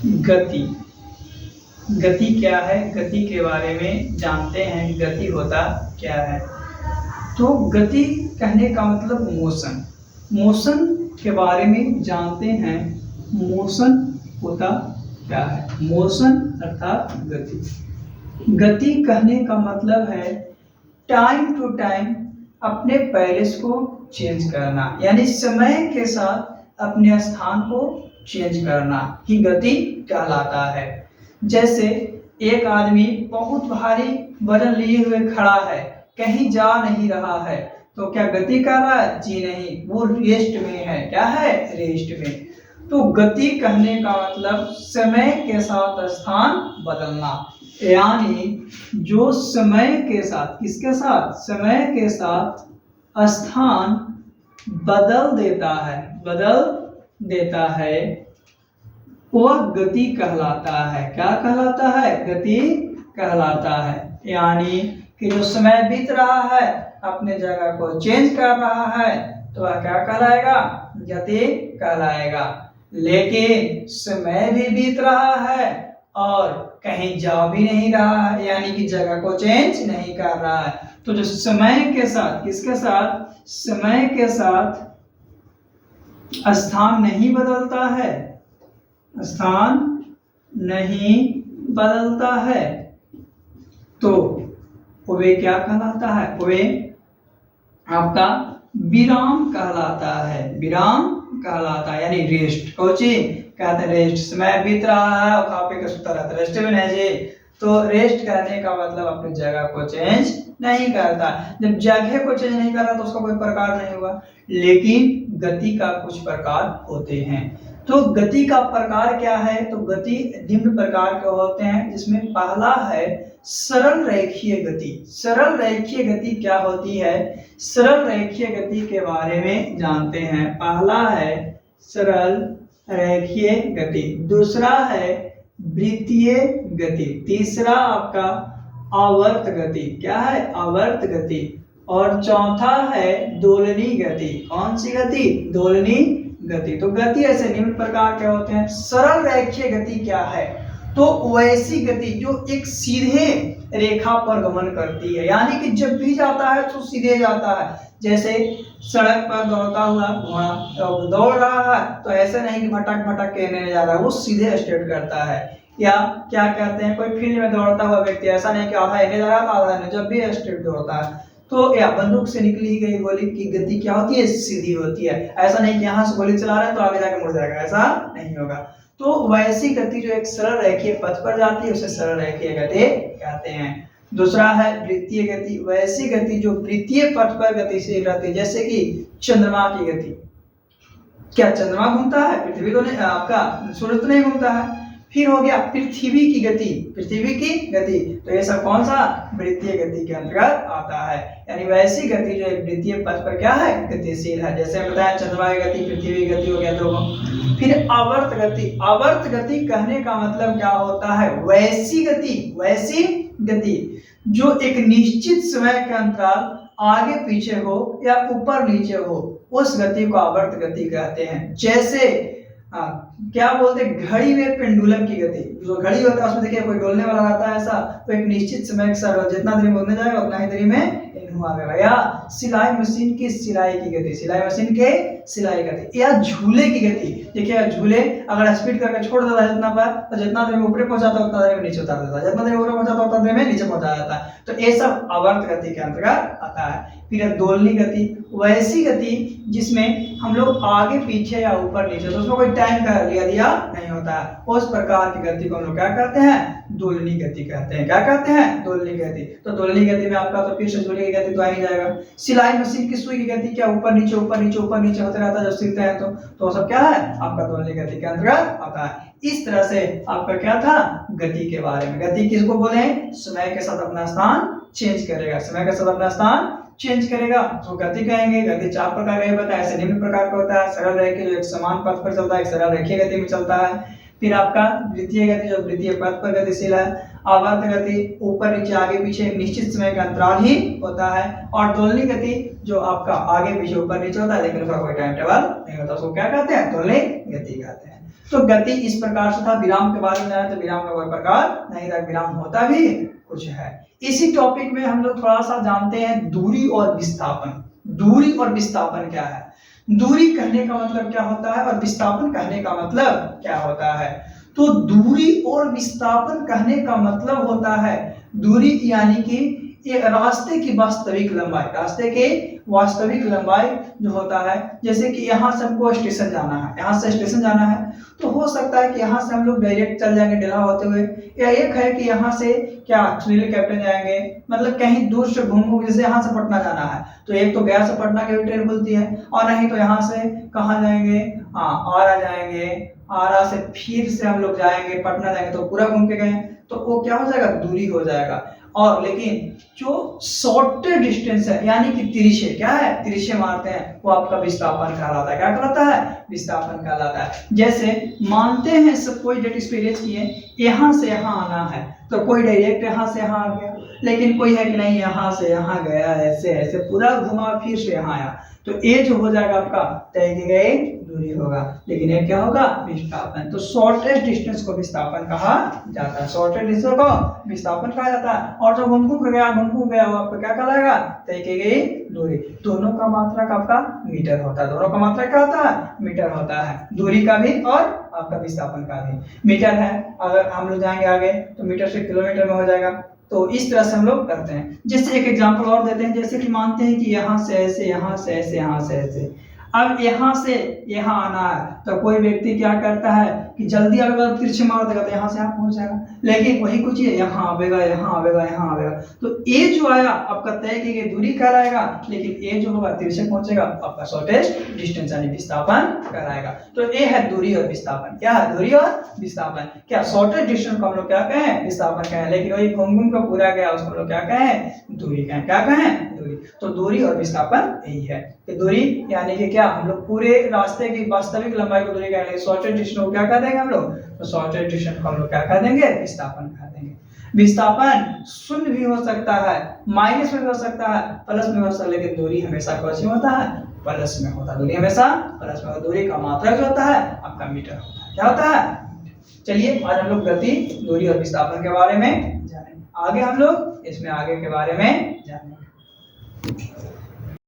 गति। गति क्या है, गति के बारे में जानते हैं। गति होता क्या है? तो गति कहने का मतलब मोशन। मोशन के बारे में जानते हैं। मोशन होता क्या है? मोशन अर्थात गति। गति कहने का मतलब है टाइम टू टाइम अपने पैलेस को चेंज करना, यानी समय के साथ अपने स्थान को चेंज करना ही गति कहलाता है। जैसे एक आदमी बहुत भारी वजन लिए हुए खड़ा है, कहीं जा नहीं रहा है, तो क्या गति कर रहा है? जी नहीं, वो रेस्ट में है। क्या है? रेस्ट में। तो गति कहने का मतलब समय के साथ स्थान बदलना, यानी जो समय के साथ, किसके साथ? समय के साथ स्थान बदल देता है, वह गति कहलाता है। क्या कहलाता है? गति कहलाता है। यानी कि जो समय बीत रहा है, अपने जगह को चेंज कर रहा है, तो वह क्या कहलाएगा? गति कहलाएगा। लेकिन समय भी बीत रहा है और कहीं जा भी नहीं रहा है, यानी कि जगह को चेंज नहीं कर रहा है, तो जो समय के साथ, किसके साथ? समय के साथ स्थान नहीं बदलता है, स्थान नहीं बदलता है, तो वे क्या कहलाता है? वे आपका विराम कहलाता है। विराम कहलाता है, यानी रेस्ट। कोची कहते हैं रेस्ट। समय बीत रहा है और खा पी के सुता रहता है, रेस्ट में नहीं जी। तो रेस्ट करने का मतलब अपनी जगह को चेंज नहीं करता। जब जगह को चेंज नहीं कर रहा तो उसका कोई प्रकार नहीं हुआ। लेकिन गति का कुछ प्रकार होते हैं। तो गति का प्रकार क्या है? तो गति निम्न प्रकार के होते हैं, जिसमें पहला है सरल रेखीय गति। सरल रेखीय गति क्या होती है? सरल रेखीय गति के बारे में जानते हैं। पहला है सरल रेखीय गति, दूसरा है वृत्तीय गति, तीसरा आपका आवर्त गति। क्या है? आवर्त गति। और चौथा है दोलनी गति। कौन सी गति? दोलनी गति। तो गति ऐसे निम्न प्रकार के होते हैं। सरल रेखीय गति क्या है? तो वैसी गति जो एक सीधे रेखा पर गमन करती है, यानी कि जब भी जाता है तो सीधे जाता है। जैसे सड़क पर दौड़ता हुआ घोड़ा दौड़ रहा है, तो ऐसे नहीं कि भटक भटक के नहीं जा रहा है, वो सीधे स्ट्रेट करता है। या क्या करते हैं, कोई फील्ड में दौड़ता हुआ व्यक्ति, ऐसा नहीं कि आधा इन्हें जा रहा है आधा इन्हें, जब भी स्ट्रेट दौड़ता है। तो या बंदूक से निकली गई गोली की गति क्या होती है? सीधी होती है। ऐसा नहीं कि यहाँ से गोली चला रहे हैं तो आगे जाके मुड़ जाएगा, ऐसा नहीं होगा। तो वैसी गति जो एक सरल रेखीय पथ पर जाती है, उसे सरल रेखीय गति कहते हैं। दूसरा है वृत्तीय गति। वैसी गति जो वृत्तीय पथ पर गतिशील रहती है, जैसे कि चंद्रमा की गति। क्या चंद्रमा घूमता है? पृथ्वी तो नहीं, आपका सूरज तो नहीं घूमता है। फिर हो गया पृथ्वी की गति। पृथ्वी की गति, तो ये सब कौन सा? वृत्तीय गति के अंतर्गत आता है। यानी वैसी गति जो एक वृत्तीय पथ पर क्या है? गतिशील है। जैसे बताया चंद्रमा की गति, पृथ्वी की गति हो गया दोनों। फिर आवर्त गति। आवर्त गति कहने का मतलब क्या होता है? वैसी गति जो एक निश्चित समय के अंतराल आगे पीछे हो या ऊपर नीचे हो, उस गति को आवर्त गति कहते हैं। जैसे क्या बोलते हैं, घड़ी में पेंडुलम की गति। जो घड़ी होता है उसमें देखिए कोई डोलने वाला रहता है, ऐसा तो एक निश्चित समय के साथ जितना देरी में बोलने जाएगा उतना ही देरी में घुमाएगा। या सिलाई मशीन की सिलाई की गति, सिलाई मशीन के सिलाई गति। या झूले की गति। देखिए झूले अगर स्पीड करके छोड़ देता है जितना पर, तो जितना देर में ऊपर पहुंचाता है उतना देर में नीचे उतार देता है, जितना देर में ऊपर पहुंचाता है उतना देर में नीचे पहुंचा जाता है। तो ये सब आवर्त गति के अंतर्गत आता है। फिर दोलनी गति। वैसी गति जिसमें हम लोग आगे पीछे या ऊपर नीचे, तो उसमें कोई टाइम का दिया नहीं होता है, उस प्रकार की गति को हम लोग क्या कहते हैं? दोलनी गति कहते हैं। क्या कहते हैं? दोलनी गति। तो दोलनी गति में आपका तो फिर से झूले की गति तो आ ही जाएगा। सिलाई मशीन की सुई की गति क्या? ऊपर नीचे ऊपर नीचे ऊपर नीचे होता रहता है जब सीखते हैं, तो सब क्या है? आपका दोलनी गति के अंतर्गत आता है। इस तरह से आपका क्या था? गति के बारे में। गति किसको बोले? समय के साथ अपना स्थान चेंज करेगा। समय के साथ अपना स्थान चेंज करेगा तो गति कहेंगे। गति चार प्रकार का बताया, ऐसे निम्न प्रकार का होता है। सरल रेखीय जो एक समान पथ पर चलता है, एक सरल रेखीय गति में चलता है। फिर आपका वृत्तीय गति जो वृत्तीय पथ पर गतिशील है। आवर्त गति ऊपर नीचे आगे पीछे निश्चित समय का अंतराल ही होता है। और दोलनी गति जो आपका आगे पीछे ऊपर नीचे होता है, लेकिन उसका कोई टाइम टेबल नहीं होता, उसको क्या कहते हैं? दोलनी गति कहते हैं। तो गति इस प्रकार से था। विराम के बारे में जाना तो विराम का कोई प्रकार नहीं था, विराम होता भी कुछ है। इसी टॉपिक में हम लोग थोड़ा सा जानते हैं दूरी और विस्थापन। दूरी और विस्थापन क्या है, दूरी कहने का मतलब क्या होता है और विस्थापन कहने का मतलब क्या होता है। तो दूरी और विस्थापन कहने का मतलब होता है, दूरी यानी कि ये रास्ते की वास्तविक लंबाई, रास्ते के वास्तविक लंबाई जो होता है, जैसे कि यहाँ से हमको स्टेशन जाना है, यहाँ से स्टेशन जाना है तो हो सकता है कि यहाँ से हम लोग डायरेक्ट चल जाएंगे डेल्हा होते हुए, या एक है कि यहाँ से क्या सुनील कैप्टन जाएंगे, मतलब कहीं दूर से घूम, जैसे यहाँ से पटना जाना है तो एक तो गया से पटना की ट्रेन खुलती है, और नहीं तो यहाँ से कहाँ जाएंगे, आरा जाएंगे, आरा से फिर से हम लोग जाएंगे पटना जाएंगे, तो पूरा घूम के गए तो वो क्या हो जाएगा, दूरी हो जाएगा। और लेकिन जो शॉर्टेस्ट डिस्टेंस है यानी कि तिरछे, क्या है, तिरछे मारते हैं, वो आपका विस्थापन कहलाता है। क्या कहलाता है, विस्थापन कहलाता है। जैसे मानते हैं सब कोई डेट एक्सपीरियंस किए, यहाँ से यहाँ आना है तो कोई डायरेक्ट यहाँ से यहाँ आ गया, लेकिन कोई है कि नहीं यहाँ से यहाँ गया, ऐसे ऐसे पूरा घुमा फिर से यहाँ आया, तो ये जो हो जाएगा आपका तय की गई दूरी होगा, लेकिन ये क्या होगा, विस्थापन। तो शॉर्टेस्ट डिस्टेंस को विस्थापन कहा जाता है, शॉर्टेस्ट डिस्टेंस को विस्थापन कहा जाता है। और जो घूम गया वो आपको क्या कहलाएगा, तय की गई दूरी। दोनों का मात्रक आपका मीटर होता है, दोनों का मात्रक क्या होता है, मीटर होता है, दूरी का भी और आपका विस्थापन का भी। मीटर है, अगर हम लोग जाएंगे आगे तो मीटर से किलोमीटर में हो जाएगा। तो इस तरह से हम लोग करते हैं। जैसे एक एग्जांपल और देते हैं, जैसे कि मानते हैं कि यहाँ से ऐसे, यहाँ से ऐसे, यहाँ से ऐसे, अब यहाँ से यहाँ आना है तो कोई व्यक्ति क्या करता है कि जल्दी आएगा तिरछे मार देगा तो यहाँ से यहाँ पहुंच जाएगा, लेकिन वही कुछ है यहाँ आवेगा, यहाँ आवेगा, यहाँ आवेगा, तो ये जो आया आपका तय की गई दूरी कहलाएगा, लेकिन ये जो होगा तिरछे पहुंचेगा आपका शॉर्टेस्ट डिस्टेंस यानी विस्थापन कहलाएगा। तो ये है दूरी और विस्थापन। क्या है, दूरी और विस्थापन। क्या शॉर्टेस्ट डिस्टेंस को हम लोग क्या कहें, विस्थापन कहें, लेकिन वही घूम का पूरा गया उसको हम लोग क्या कहें, दूरी कहें। क्या कहें, दूरी। तो दूरी और विस्थापन यही है कि दूरी यानी कि क्या, हम लोग पूरे रास्ते की वास्तविक लंबाई को दूरी कहेंगे, शॉर्टेस्ट डिस्टेंस को क्या कह देंगे हम लोग, तो शॉर्टेस्ट डिस्टेंस को हम लोग क्या कह देंगे, विस्थापन कह देंगे। विस्थापन शून्य भी हो सकता है, माइनस में भी हो सकता है, प्लस में हो सकता है, लेकिन दूरी हमेशा कैसे होता है, प्लस में होता है। दूरी हमेशा प्लस में, दूरी का मात्रक जो होता है आपका मीटर होता है। क्या होता है। चलिए आज हम लोग गति, दूरी और विस्थापन के बारे में जानेंगे। आगे हम लोग इसमें आगे के बारे में जानेंगे।